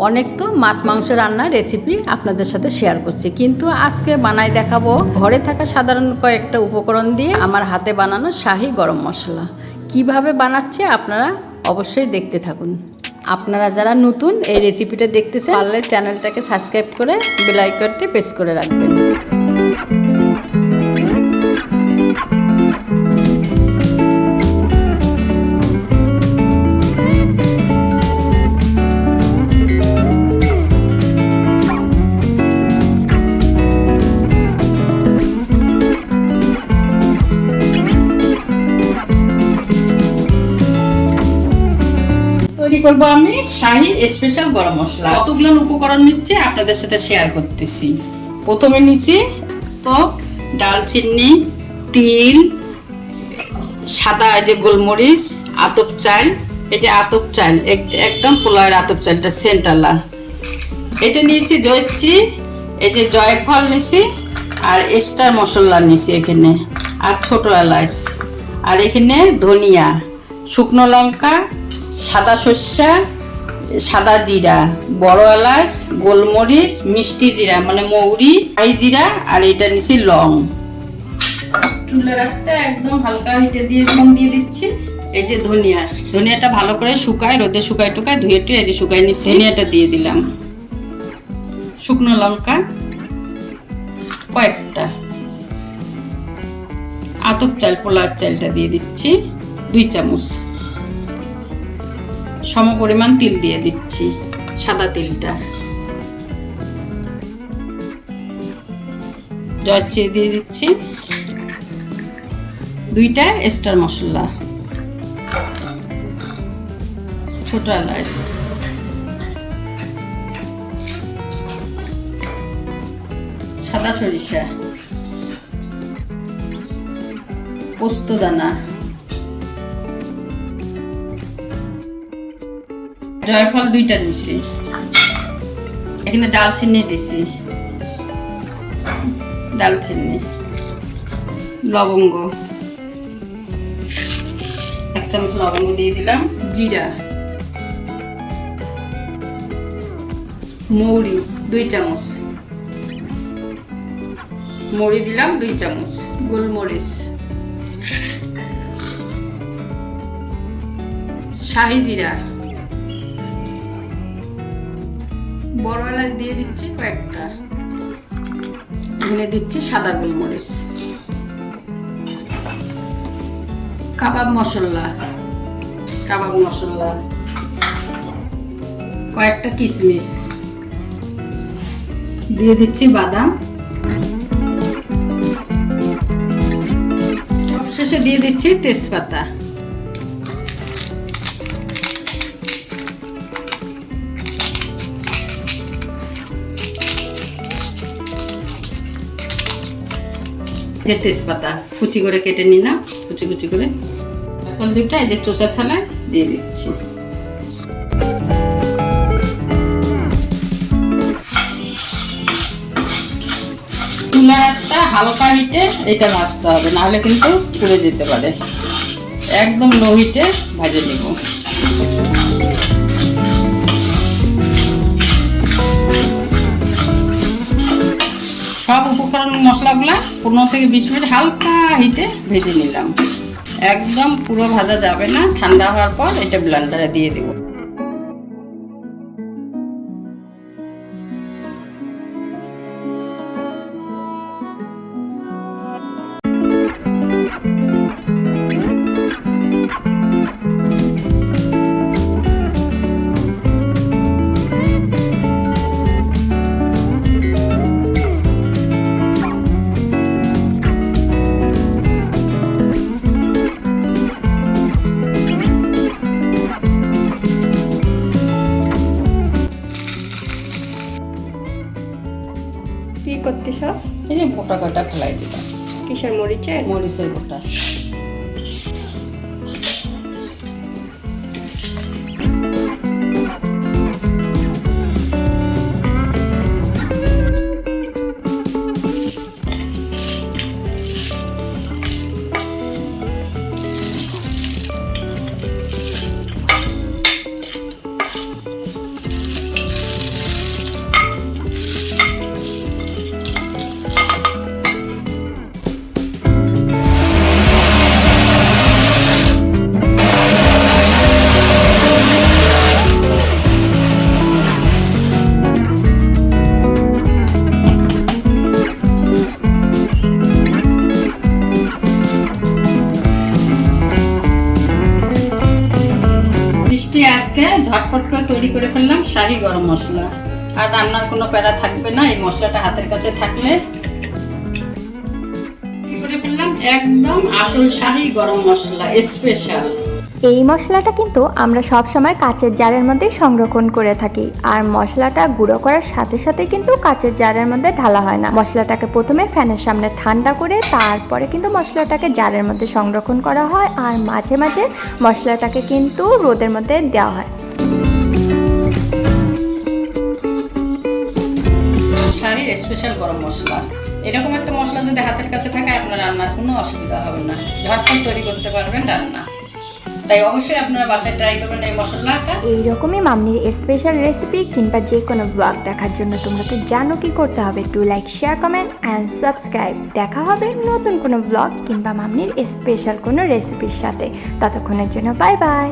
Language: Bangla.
অনেক তো মাছ মাংস রান্নার রেসিপি আপনাদের সাথে শেয়ার করছি, কিন্তু আজকে বানাই দেখাবো ঘরে থাকা সাধারণ কয়েকটা উপকরণ দিয়ে আমার হাতে বানানো শাহী গরম মশলা। কিভাবে বানাচ্ছে আপনারা অবশ্যই দেখতে থাকুন। আপনারা যারা নতুন এই রেসিপিটা দেখতেছেন পারলে চ্যানেলটাকে সাবস্ক্রাইব করে বেল আইকনটি প্রেস করে রাখবেন। তৈরি করব আমি শাহী স্পেশাল গরম মশলা। কতগুলো উপকরণ নিচ্ছে আপনাদের সাথে শেয়ার করতেছি। প্রথমে নিচ্ছি তো ডালচিনি, তিল, সাদা যে গোলমরিচ, আতপ চাল, এই যে আতপ চাল একদম পোলাওয়ের আতপ চালটা সেন্টালা, এটা নিয়েছি জয়ত্রী, এই যে জয়ফল নিয়েছি, আর স্টার মশলা নিয়েছি এখানে, আর ছোট এলাচ, আর এখানে ধনিয়া, শুকনো লঙ্কা, সাদা সর্ষা, সাদা জিরা, বড় এলাচ, গোলমরিচ, মিষ্টি জিরা মানে মৌরি, আই জিরা, আর এটা নিছি লং। চুলার আঁচটা একদম হালকা হিটে দিয়ে দিচ্ছি। এই যে ধনিয়াটা ভালো করে শুকায়, রোদে শুকায় টুকায় ধুয়ে টুয়ে এই যে শুকায় নিচ্ছি, ধনিয়াটা দিয়ে দিলাম। শুকনো লঙ্কা কয়েকটা, আতপ চাল পোলার চালটা দিয়ে দিচ্ছি 2 চামচ, সম পরিমাণ তিল দিয়ে দিচ্ছি, সাদা তিলটা, জয়ত্রী দিয়ে দিচ্ছি, 2টা স্টার মশলা, ছোট এলাচ, সাদা সরিষা, পোস্ত দানা, জয়ফল 2টা দিছি, এখানে ডালচিনি দিছি, ডালচিনি, লবঙ্গ 1 চামচ লবঙ্গ দিয়ে দিলাম, জিরা, মৌরি 2 চামচ, মৌরি দিলাম 2 চামচ, গোলমরিচ, শাহী জিরা, বড় এলাচ দিয়ে দিচ্ছি কয়েকটা, এখানে দিচ্ছি সাদা গোলমরিচ, কাবাব মশলা কয়েকটা কিশমিশ দিয়ে দিচ্ছি, বাদাম, সবশেষে দিয়ে দিচ্ছি তেজপাতা। যে তেজপাতা কুচি করে কেটে নিলাম, কুচি করে হলদিটা এই যে চোষা ছালা দিয়ে দিচ্ছি। চুলার আঁচটা হালকা হিটে এটা ভাজতে হবে, নাহলে কিন্তু পুড়ে যেতে পারে। একদম লো হিটে ভাজে নেব। সব উপকরণ মশলাগুলা 15 থেকে 20 মিনিট হালকা হিটে ভেজে নিলাম। একদম পুরো ভাজা যাবে না, ঠান্ডা হওয়ার পর এটা ব্লেন্ডারে দিয়ে দেব। কি করতেছ? এই যে গোটা গোটা ফেলাই দিলাম। কিসের? মরিচের গোটা। শাহি গরম মশলা। আর রান্নার কোনো প্যারা থাকবে না এই মশলাটা হাতের কাছে থাকলে। কি করে বললাম, একদম আসল শাহি গরম মশলা স্পেশাল। এই মশলাটা কিন্তু আমরা সব সময় কাচের জারের মধ্যে সংরক্ষণ করে থাকি, আর মশলাটা গুঁড়ো করার সাথে সাথে কিন্তু কাচের জারের মধ্যে ঢালা হয় না। মশলাটাকে প্রথমে ফ্যানের সামনে ঠান্ডা করে তারপরে কিন্তু মশলাটাকে জারের মধ্যে সংরক্ষণ করা হয়, আর মাঝে মাঝে মশলাটাকে কিন্তু রোদের মধ্যে দেওয়া হয়। শাহি স্পেশাল গরম মশলা, এরকম একটা মশলা যদি হাতের কাছে থাকে আপনার রান্নার কোনো অসুবিধা হবে না, ঝটপট তৈরি করতে পারবেন রান্না। তাই অবশ্যই আপনারা বাসায় ট্রাই করবেন এই মশলাটা। এইরকমই মামনির স্পেশাল রেসিপি কিংবা যে কোনো ব্লগ দেখার জন্য তোমরা তো জানো কি করতে হবে, to like, share, comment and subscribe. দেখা হবে নতুন কোনো ব্লগ কিংবা মামনির স্পেশাল কোনো রেসিপির সাথে। ততক্ষণের জন্য বাই বাই।